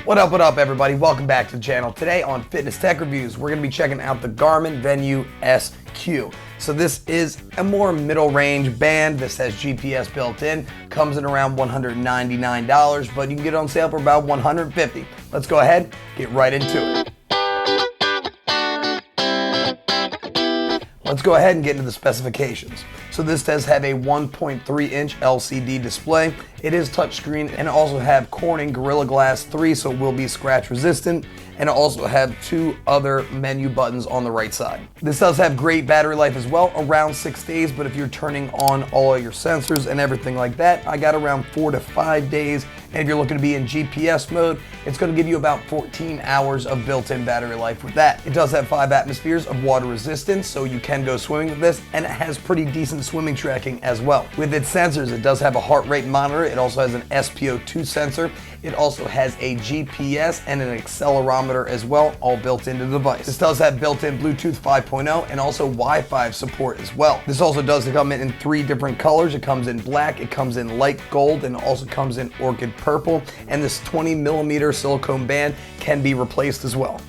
What up, everybody? Welcome back to the channel. Today on Fitness Tech Reviews, we're going to be checking out the Garmin Venu SQ. So this is a more middle range band. This has GPS built in, comes in around $199, but you can get it on sale for about $150. Let's go ahead, get right into it. Let's go ahead and get into the specifications. So this does have a 1.3-inch LCD display. It is touchscreen and also have Corning Gorilla Glass 3, so it will be scratch resistant, and also have two other menu buttons on the right side. This does have great battery life as well, around 6 days, but if you're turning on all of your sensors and everything like that, I got around 4 to 5 days. And if you're looking to be in GPS mode, it's going to give you about 14 hours of built-in battery life with that. It does have 5 atmospheres of water resistance, so you can go swimming with this, and it has pretty decent swimming tracking as well. With its sensors, it does have a heart rate monitor. It also has an SpO2 sensor. It also has a GPS and an accelerometer as well, all built into the device. This does have built-in Bluetooth 5.0 and also Wi-Fi support as well. This also does come in 3 different colors. It comes in black, it comes in light gold, and also comes in orchid purple. And this 20mm silicone band can be replaced as well.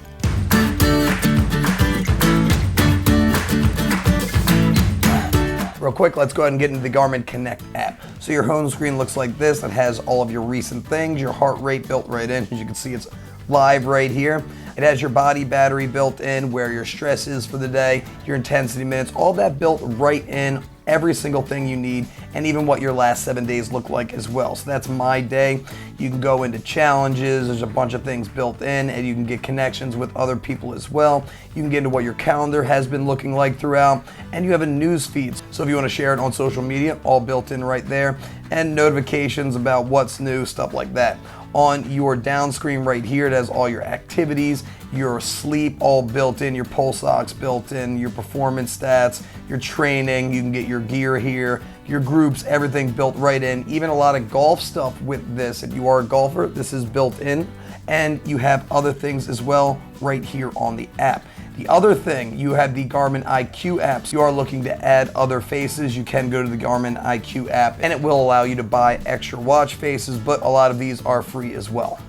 Real quick, let's go ahead and get into the Garmin Connect app. So your home screen looks like this. It has all of your recent things, your heart rate built right in. As you can see, it's live right here. It has your body battery built in, where your stress is for the day, your intensity minutes, all that built right in, every single thing you need, and even what your last 7 days look like as well. So that's my day. You can go into challenges, there's a bunch of things built in, and you can get connections with other people as well. You can get into what your calendar has been looking like throughout, and you have a news feed. So if you want to share it on social media, all built in right there, and notifications about what's new, stuff like that. On your down screen right here, it has all your activities, your sleep all built in, your pulse ox built in, your performance stats, your training, you can get your gear here, your groups, everything built right in. Even a lot of golf stuff with this. If you are a golfer, this is built in, and you have other things as well right here on the app. The other thing, you have the Garmin IQ app. So you are looking to add other faces, you can go to the Garmin IQ app, and it will allow you to buy extra watch faces, but a lot of these are free as well.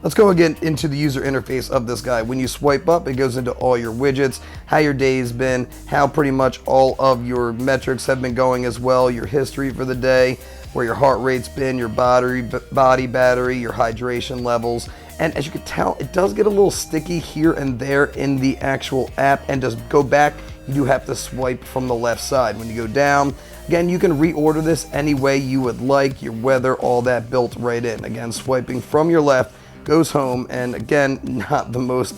Let's go again into the user interface of this guy. When you swipe up, it goes into all your widgets, how your day's been, how pretty much all of your metrics have been going as well, your history for the day, where your heart rate's been, your body battery, your hydration levels. And as you can tell, it does get a little sticky here and there in the actual app, and just go back, you do have to swipe from the left side. When you go down, again, you can reorder this any way you would like, your weather, all that built right in. Again, swiping from your left goes home, and again, not the most,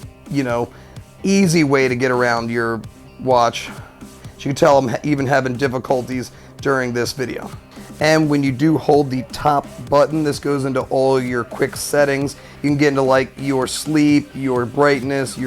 easy way to get around your watch. As you can tell, I'm even having difficulties during this video. And when you do hold the top button, this goes into all your quick settings. You can get into like your sleep, your brightness,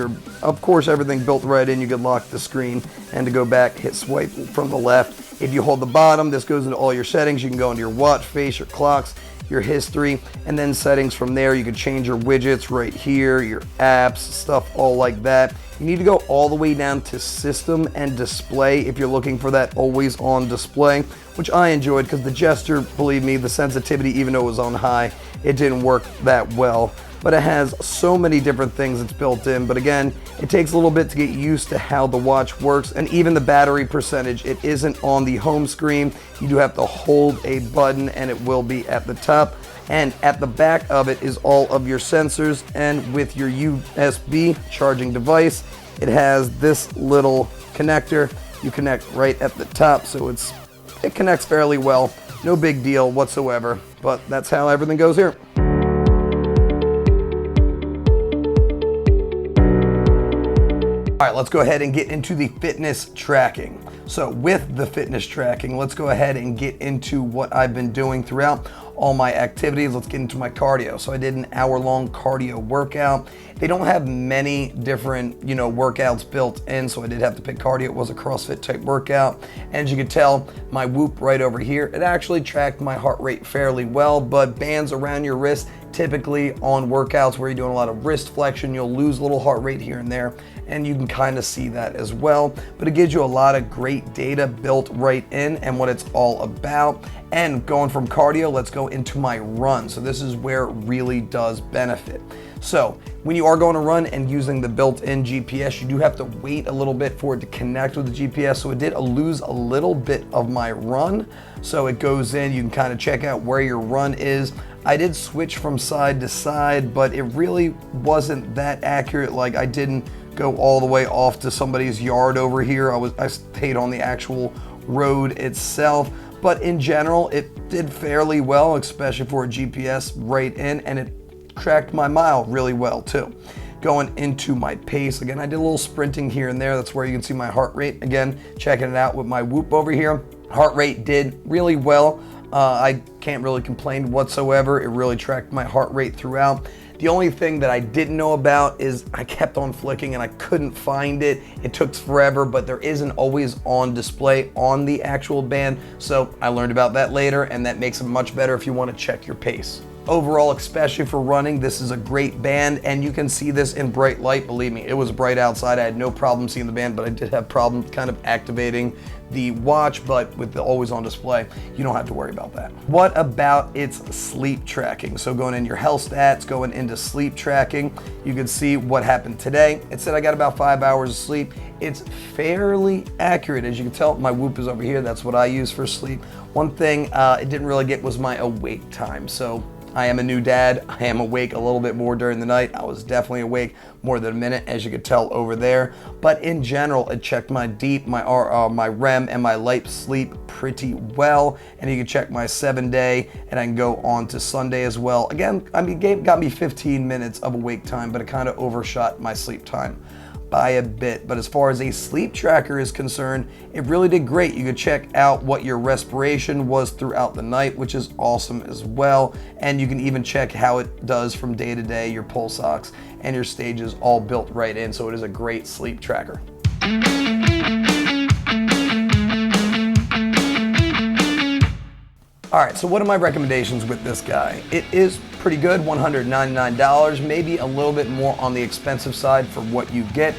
of course, everything built right in. You can lock the screen, and to go back, hit swipe from the left. If you hold the bottom, this goes into all your settings. You can go into your watch face, your clocks, your history, and then settings from there. You can change your widgets right here, your apps, stuff all like that. You need to go all the way down to system and display if you're looking for that always on display, which I enjoyed because the gesture, believe me, the sensitivity, even though it was on high, it didn't work that well. But it has so many different things it's built in. But again, it takes a little bit to get used to how the watch works, and even the battery percentage, it isn't on the home screen. You do have to hold a button, and it will be at the top. And at the back of it is all of your sensors, and with your USB charging device, it has this little connector. You connect right at the top, so it connects fairly well. No big deal whatsoever, but that's how everything goes here. All right, let's go ahead and get into the fitness tracking. So with the fitness tracking, let's go ahead and get into what I've been doing throughout all my activities. Let's get into my cardio. So I did an hour-long cardio workout. They don't have many different, workouts built in, so I did have to pick cardio. It was a CrossFit type workout. And as you can tell, my Whoop right over here, it actually tracked my heart rate fairly well, but bands around your wrist, typically on workouts where you're doing a lot of wrist flexion, you'll lose a little heart rate here and there. and you can kind of see that as well. But it gives you a lot of great data built right in and what it's all about. And going from cardio, let's go into my run. So this is where it really does benefit. So when you are going to run and using the built-in GPS, you do have to wait a little bit for it to connect with the GPS. So it did lose a little bit of my run. So it goes in, you can kind of check out where your run is. I did switch from side to side, but it really wasn't that accurate. Like, I didn't go all the way off to somebody's yard over here. I stayed on the actual road itself. But in general, it did fairly well, especially for a GPS right in, and it tracked my mile really well too. Going into my pace, again, I did a little sprinting here and there. That's where you can see my heart rate. Again, checking it out with my Whoop over here. Heart rate did really well. I can't really complain whatsoever. It really tracked my heart rate throughout. The only thing that I didn't know about is I kept on flicking and I couldn't find it. It took forever, but there is an always on display on the actual band. So I learned about that later, and that makes it much better if you want to check your pace. Overall, especially for running, this is a great band, and you can see this in bright light. Believe me, it was bright outside. I had no problem seeing the band, but I did have problems kind of activating the watch. But with the always on display, you don't have to worry about that. What about its sleep tracking? So going in your health stats, going into sleep tracking, you can see what happened today. It said I got about 5 hours of sleep. It's fairly accurate. As you can tell, my Whoop is over here. That's what I use for sleep. One thing it didn't really get was my awake time. So I am a new dad. I am awake a little bit more during the night. I was definitely awake more than a minute, as you could tell over there. But in general, it checked my deep, my REM, and my light sleep pretty well. And you can check my 7-day, and I can go on to Sunday as well. Again, I mean, it got me 15 minutes of awake time, but it kind of overshot my sleep time by a bit. But as far as a sleep tracker is concerned, it really did great. You could check out what your respiration was throughout the night, which is awesome as well. And you can even check how it does from day to day, your pulse ox and your stages all built right in. So it is a great sleep tracker. All right, so what are my recommendations with this guy? It is pretty good, $199, maybe a little bit more on the expensive side for what you get.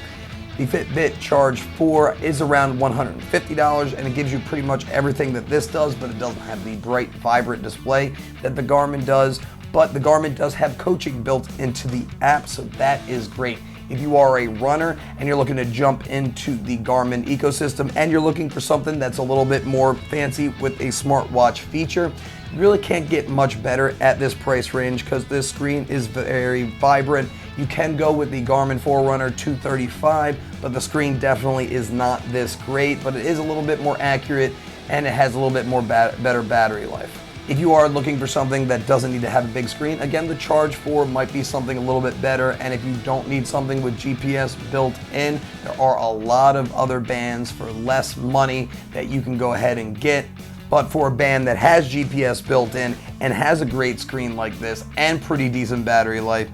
The Fitbit Charge 4 is around $150, and it gives you pretty much everything that this does, but it doesn't have the bright, vibrant display that the Garmin does. But the Garmin does have coaching built into the app, so that is great. If you are a runner and you're looking to jump into the Garmin ecosystem and you're looking for something that's a little bit more fancy with a smartwatch feature, you really can't get much better at this price range because this screen is very vibrant. You can go with the Garmin Forerunner 235, but the screen definitely is not this great, but it is a little bit more accurate and it has a little bit more better battery life. If you are looking for something that doesn't need to have a big screen, again, the Charge 4 might be something a little bit better. And if you don't need something with GPS built in, there are a lot of other bands for less money that you can go ahead and get. But for a band that has GPS built in and has a great screen like this and pretty decent battery life,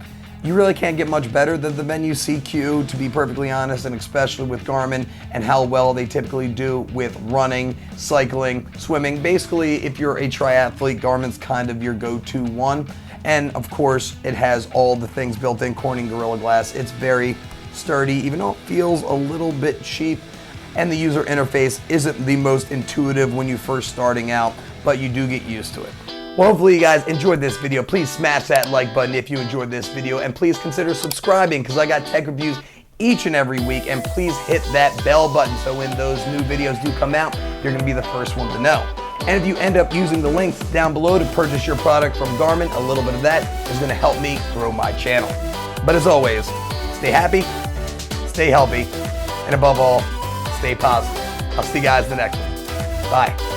you really can't get much better than the Venu SQ, to be perfectly honest, and especially with Garmin and how well they typically do with running, cycling, swimming. Basically, if you're a triathlete, Garmin's kind of your go-to one. And of course, it has all the things built in, Corning Gorilla Glass. It's very sturdy, even though it feels a little bit cheap. And the user interface isn't the most intuitive when you're first starting out, but you do get used to it. Well, hopefully you guys enjoyed this video. Please smash that like button if you enjoyed this video, and please consider subscribing because I got tech reviews each and every week, and please hit that bell button so when those new videos do come out, you're gonna be the first one to know. And if you end up using the links down below to purchase your product from Garmin, a little bit of that is gonna help me grow my channel. But as always, stay happy, stay healthy, and above all, stay positive. I'll see you guys in the next one. Bye.